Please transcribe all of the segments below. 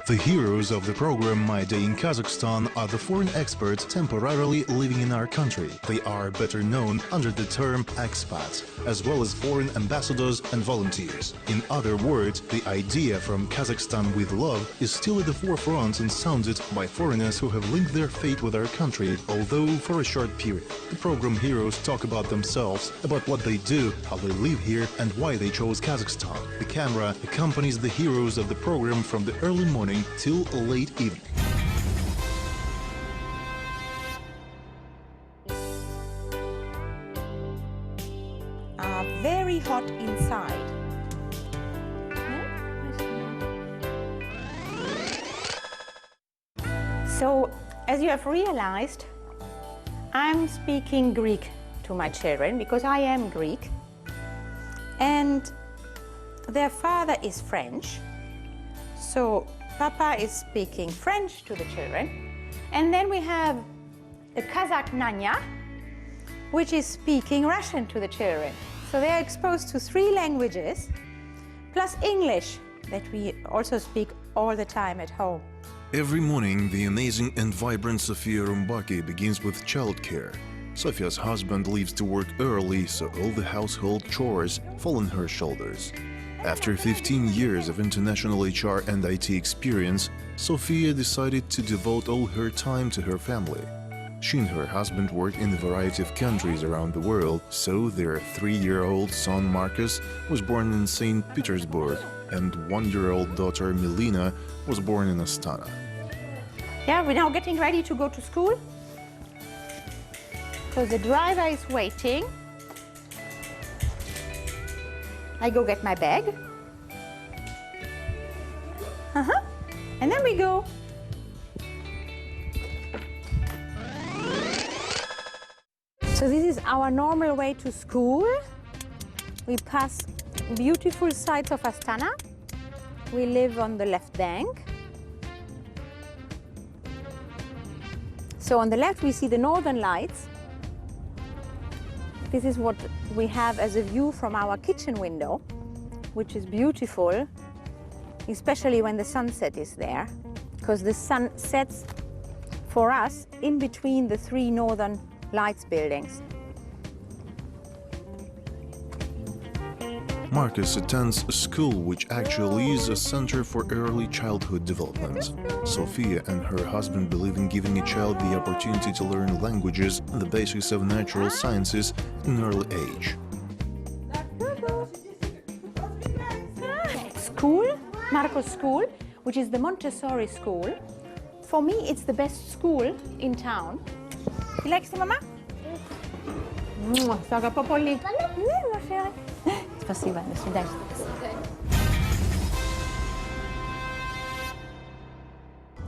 The heroes of the program My Day in Kazakhstan are the foreign experts temporarily living in our country. They are better known under the term expats, as well as foreign ambassadors and volunteers. In other words, the idea from Kazakhstan with love is still at the forefront and sounded by foreigners who have linked their fate with our country, although for a short period. The program heroes talk about themselves, about what they do, how they live here, and why they chose Kazakhstan. The camera accompanies the heroes of the program from the early morning till late evening. Very hot inside. So, as you have realized, I'm speaking Greek to my children because I am Greek, and their father is French. So Papa is speaking French to the children, and then we have the Kazakh Nanya, which is speaking Russian to the children. So they are exposed to 3 languages, plus English, that we also speak all the time at home. Every morning, the amazing and vibrant Sofia Rumbaki begins with childcare. Sofia's husband leaves to work early, so all the household chores fall on her shoulders. After 15 years of international HR and IT experience, Sofia decided to devote all her time to her family. She and her husband work in a variety of countries around the world, so their 3-year-old son Marcus was born in St. Petersburg, and 1-year-old daughter Milena was born in Astana. Yeah, we're now getting ready to go to school. So the driver is waiting. I go get my bag. And then we go. So this is our normal way to school. We pass beautiful sides of Astana. We live on the left bank. So on the left we see the northern lights. This is what we have as a view from our kitchen window, which is beautiful, especially when the sunset is there, because the sun sets for us in between the 3 northern lights buildings. Marcus attends a school which actually is a center for early childhood development. Sofia and her husband believe in giving a child the opportunity to learn languages and the basics of natural sciences at an early age. School, Marcos School, which is the Montessori school. For me, it's the best school in town. You like it, Mama? Sага попольник. Спасибо, до свидания.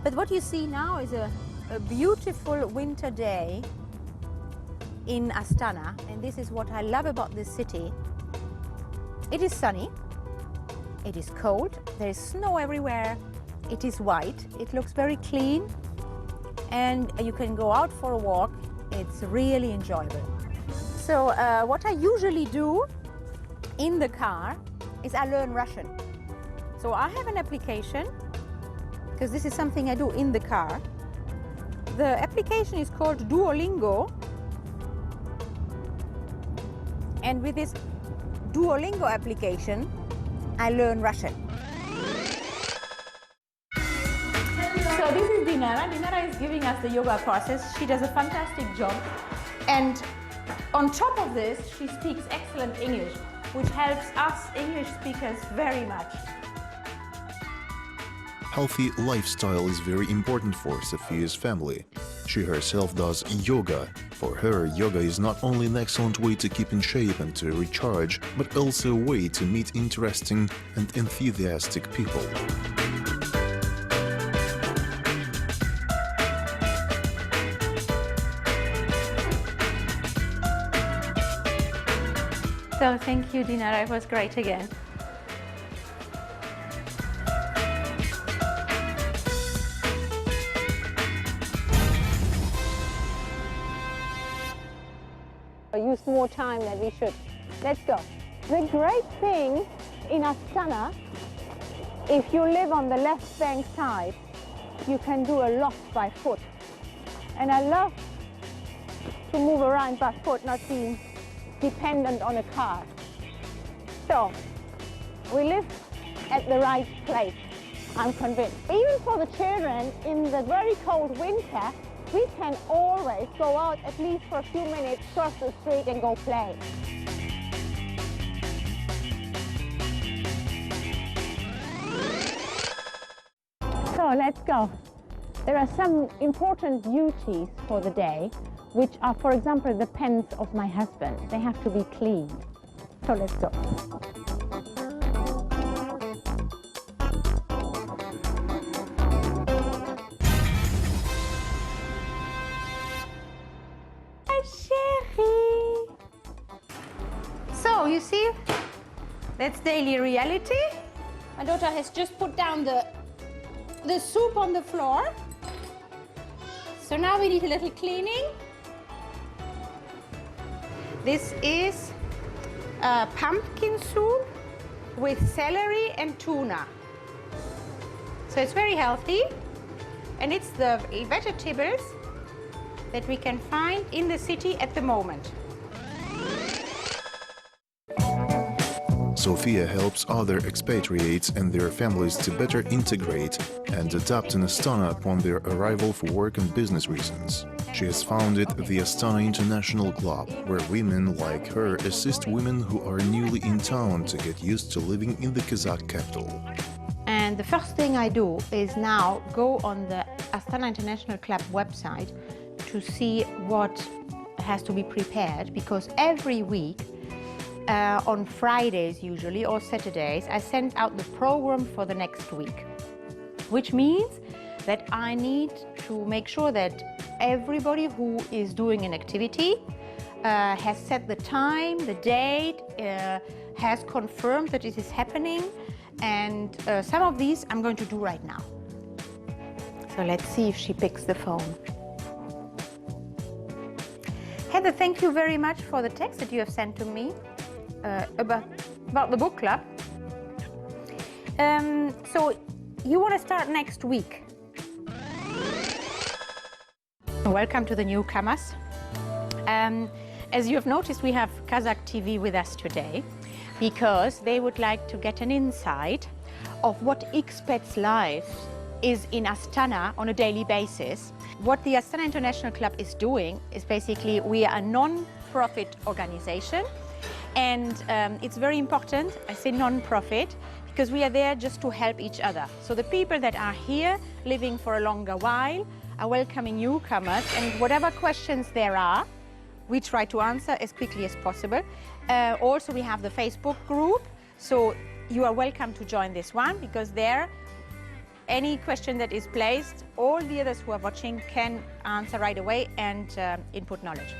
But what you see now is a beautiful winter day in Astana, and this is what I love about this city. It is sunny, it is cold, there is snow everywhere, it is white, it looks very clean, and you can go out for a walk. It's really enjoyable. So what I usually do in the car is I learn Russian. So I have an application, because this is something I do in the car. The application is called Duolingo, and with this Duolingo application I learn Russian. So this is Dinara. Dinara is giving us the yoga process. She does a fantastic job, and on top of this she speaks excellent English, which helps us English speakers very much. Healthy lifestyle is very important for Sofia's family. She herself does yoga. For her, yoga is not only an excellent way to keep in shape and to recharge, but also a way to meet interesting and enthusiastic people. So thank you, Dinara. It was great again. Use more time than we should. Let's go. The great thing in Astana If you live on the left bank side, you can do a lot by foot. And I love to move around by foot, not being dependent on a car. So, we live at the right place, I'm convinced. Even for the children, in the very cold winter, we can always go out at least for a few minutes, cross the street and go play. So let's go. There are some important duties for the day, which are, for example, the pens of my husband. They have to be cleaned. So let's go. Hi, chérie. So, you see, that's daily reality. My daughter has just put down the soup on the floor. So now we need a little cleaning. This is pumpkin soup with celery and tuna. So it's very healthy, and it's the vegetables that we can find in the city at the moment. Sofia helps other expatriates and their families to better integrate and adapt in Astana upon their arrival for work and business reasons. She has founded the Astana International Club, where women like her assist women who are newly in town to get used to living in the Kazakh capital. And the first thing I do is now go on the Astana International Club website to see what has to be prepared, because every week on Fridays usually, or Saturdays, I send out the program for the next week, which means that I need to make sure that everybody who is doing an activity has set the time, the date, has confirmed that it is happening, and some of these I'm going to do right now. So let's see if she picks the phone. Heather, thank you very much for the text that you have sent to me about the book club. So you want to start next week. Welcome to the newcomers. As you have noticed, we have Kazakh TV with us today because they would like to get an insight of what expats' life is in Astana on a daily basis. What the Astana International Club is doing is basically, we are a non-profit organization, and it's very important, I say non-profit, because we are there just to help each other. So the people that are here living for a longer while are welcoming newcomers, and whatever questions there are, we try to answer as quickly as possible. Also, we have the Facebook group, so you are welcome to join this one, because there, any question that is placed, all the others who are watching can answer right away and input knowledge.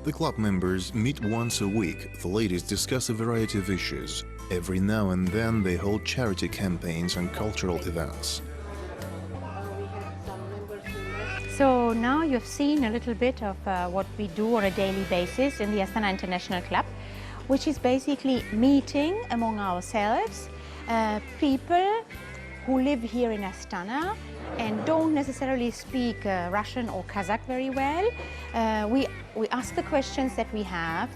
The club members meet once a week. The ladies discuss a variety of issues. Every now and then they hold charity campaigns and cultural events. So now you've seen a little bit of what we do on a daily basis in the Astana International Club, which is basically meeting among ourselves, people who live here in Astana and don't necessarily speak Russian or Kazakh very well. We ask the questions that we have,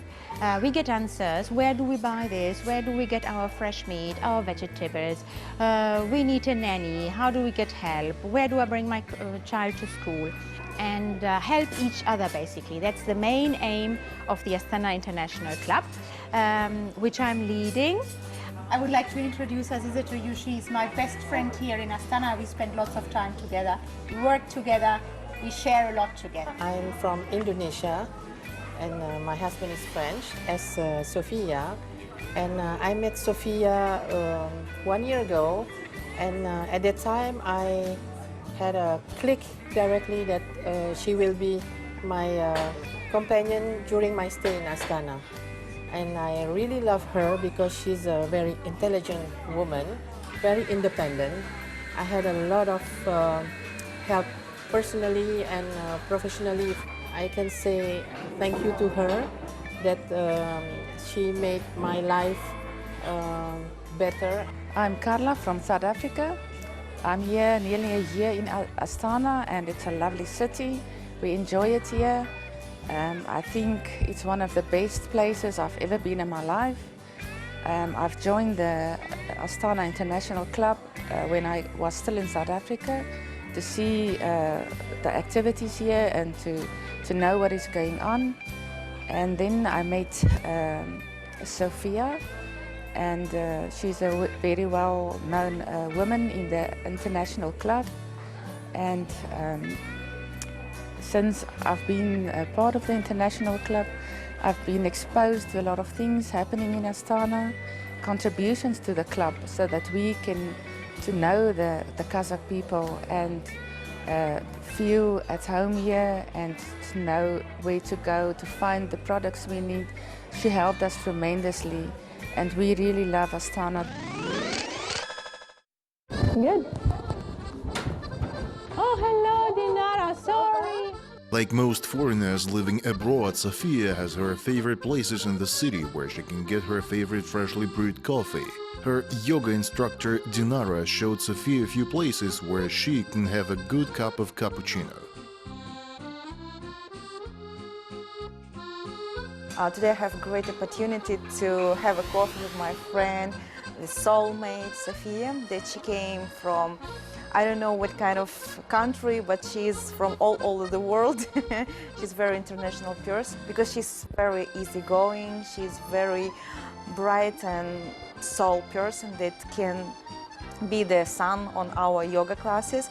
we get answers. Where do we buy this? Where do we get our fresh meat, our vegetables? We need a nanny. How do we get help? Where do I bring my child to school? And help each other, basically. That's the main aim of the Astana International Club, which I'm leading. I would like to introduce Aziza to you. She's my best friend here in Astana. We spend lots of time together, we work together, we share a lot together. I'm from Indonesia, and my husband is French, as Sofia. And I met Sofia 1 year ago, and at that time I had a click directly that she will be my companion during my stay in Astana. And I really love her because she's a very intelligent woman, very independent. I had a lot of help personally and professionally. I can say thank you to her that she made my life better. I'm Carla from South Africa. I'm here nearly a year in Astana, and it's a lovely city. We enjoy it here. I think it's one of the best places I've ever been in my life. I've joined the Astana International Club when I was still in South Africa to see the activities here and to know what is going on. And then I met Sophia, and she's a very well-known woman in the international club. And since I've been a part of the international club, I've been exposed to a lot of things happening in Astana, contributions to the club, so that we can to know the Kazakh people and feel at home here and to know where to go to find the products we need. She helped us tremendously, and we really love Astana. Good. Oh, hello, Dinara. Sorry. Like most foreigners living abroad, Sofia has her favorite places in the city where she can get her favorite freshly brewed coffee. Her yoga instructor Dinara showed Sofia a few places where she can have a good cup of cappuccino. Today I have a great opportunity to have a coffee with my friend, the soulmate Sofia, that she came from, I don't know what kind of country, but she's from all over the world. She's a very international person because she's very easygoing, she's very bright and soul person that can be the sun on our yoga classes.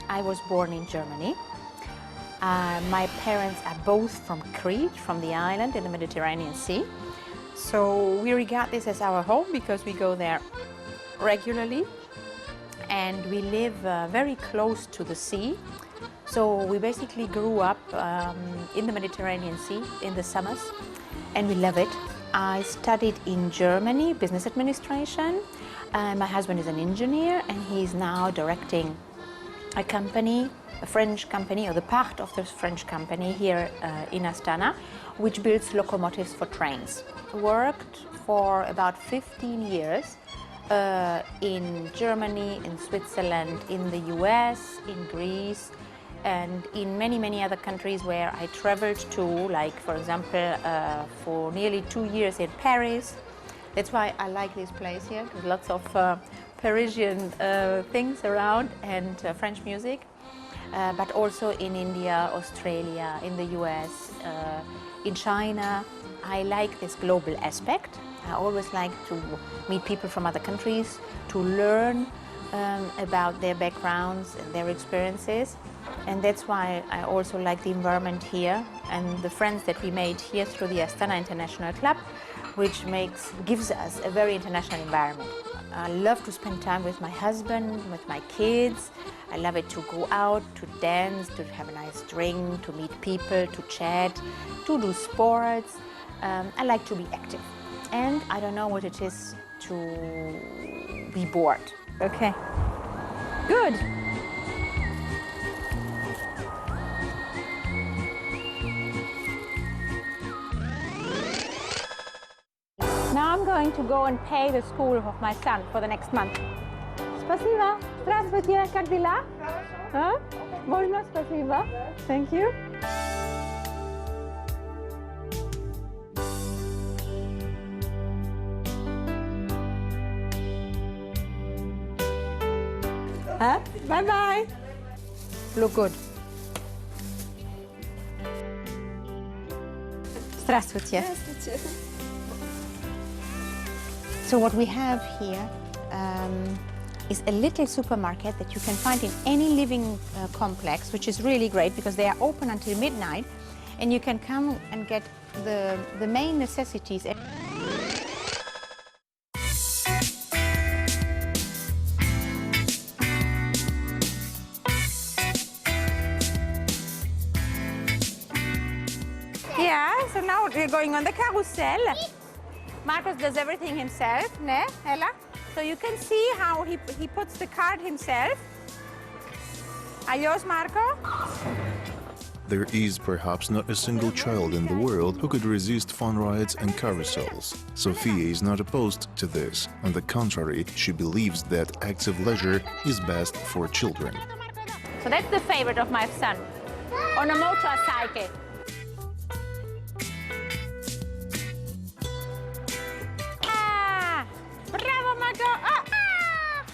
I was born in Germany. My parents are both from Crete, from the island in the Mediterranean Sea. So we regard this as our home because we go there regularly. And we live very close to the sea. So we basically grew up in the Mediterranean Sea in the summers, and we love it. I studied in Germany, business administration. My husband is an engineer, and he's now directing a company, a French company, or the part of the French company here in Astana, which builds locomotives for trains. Worked for about 15 years in Germany, in Switzerland, in the US, in Greece, and in many, many other countries where I traveled to, like, for example, for nearly 2 years in Paris. That's why I like this place here. There's lots of Parisian things around and French music, but also in India, Australia, in the US, in China. I like this global aspect. I always like to meet people from other countries, to learn about their backgrounds and their experiences. And that's why I also like the environment here and the friends that we made here through the Astana International Club, which gives us a very international environment. I love to spend time with my husband, with my kids. I love it to go out, to dance, to have a nice drink, to meet people, to chat, to do sports. I like to be active. And I don't know what it is to be bored. Okay, good. Now I'm going to go and pay the school of my son for the next month. Спасибо. Здравствуйте. Как дела? Хорошо. Можно? Спасибо. Thank you. Bye-bye. Look good. Здравствуйте. Здравствуйте. So what we have here is a little supermarket that you can find in any living complex, which is really great because they are open until midnight, and you can come and get the main necessities. Yeah, so now we're going on the carousel. Marcos does everything himself, ne, Ella? So you can see how he puts the card himself. Adios, Marco. There is perhaps not a single child in the world who could resist fun rides and carousels. Sofia is not opposed to this. On the contrary, she believes that active leisure is best for children. So that's the favorite of my son, on a motorcycle. Ah! Bravo, Marco! Ah, ah!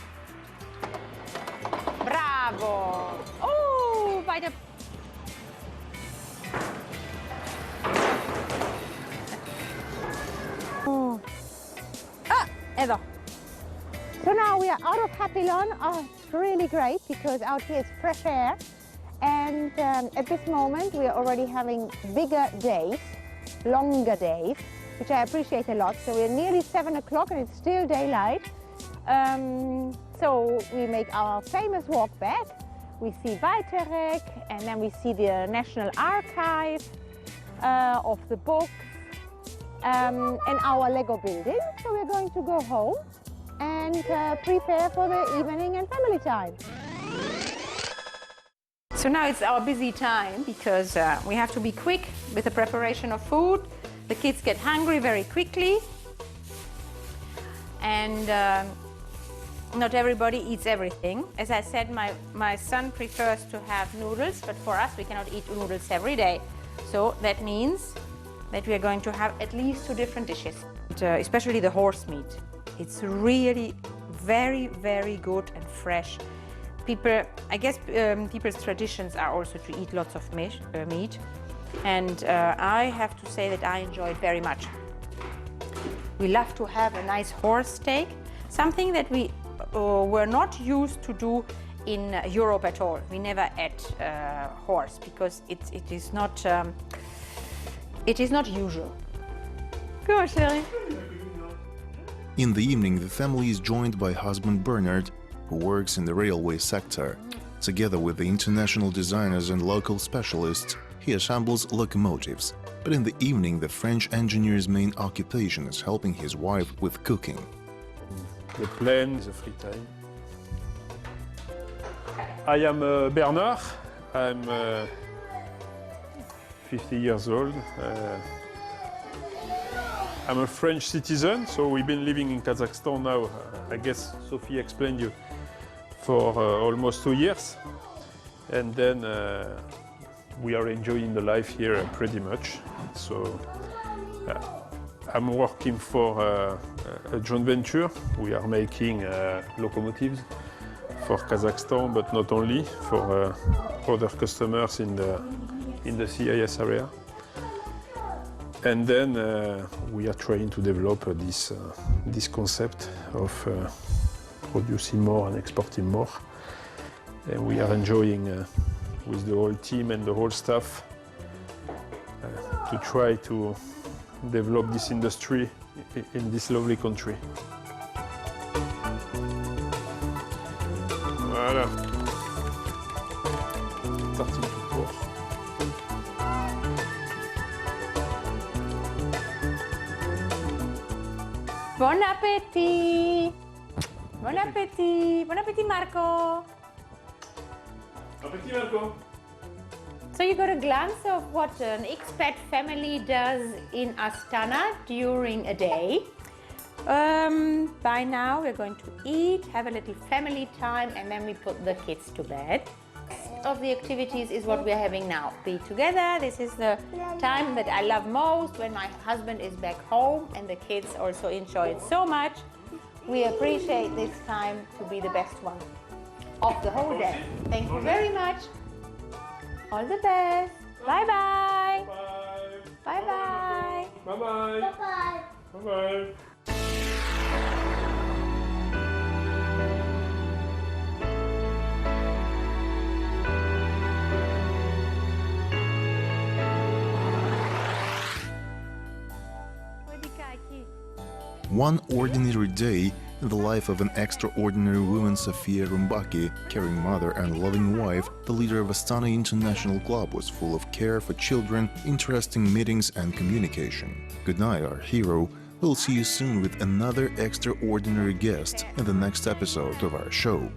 Bravo! Oh, by the... Oh. Ah, Edo. So now we are out of Papillon. Oh, it's really great because out here it's fresh air. And at this moment we are already having bigger days, longer days, which I appreciate a lot. So we're nearly 7 o'clock and it's still daylight. So we make our famous walk back. We see Weiterek and then we see the National Archive of the books and our Lego building. So we're going to go home and prepare for the evening and family time. So now it's our busy time because we have to be quick with the preparation of food. The kids get hungry very quickly and not everybody eats everything. As I said, my son prefers to have noodles, but for us we cannot eat noodles every day. So that means that we are going to have at least 2 different dishes, especially the horse meat. It's really very, very good and fresh. People, I guess people's traditions are also to eat lots of meat. And I have to say that I enjoy it very much. We love to have a nice horse steak, something that we were not used to do in Europe at all. We never ate horse because it is not usual. Go, Sherry. In the evening, the family is joined by husband Bernard, who works in the railway sector. Together with the international designers and local specialists, he assembles locomotives. But in the evening, the French engineer's main occupation is helping his wife with cooking. The plan is a free time. I am Bernard. I'm 50 years old. I'm a French citizen, so we've been living in Kazakhstan now, I guess Sophie explained you, for almost 2 years. And then we are enjoying the life here pretty much. So I'm working for a joint venture. We are making locomotives for Kazakhstan, but not only, for other customers in the CIS area. And then we are trying to develop this concept of producing more and exporting more. And we are enjoying with the whole team and the whole staff to try to develop this industry in this lovely country. Voilà. Starting to pour. Bon appétit! Bon appétit! Bon appétit, Marco! Appétit, Marco! So you got a glance of what an expat family does in Astana during a day. By now we're going to eat, have a little family time, and then we put the kids to bed. Of the activities is what we're having now. Be together. This is the time that I love most, when my husband is back home and the kids also enjoy it so much. We appreciate this time to be the best one of the whole day. Thank you very much. All the best. Bye-bye. Bye-bye. Bye-bye. Bye-bye. Bye-bye. One ordinary day in the life of an extraordinary woman, Sofia Rumbaki, caring mother and loving wife, the leader of Astana International Club, was full of care for children, interesting meetings and communication. Good night, our hero. We'll see you soon with another extraordinary guest in the next episode of our show.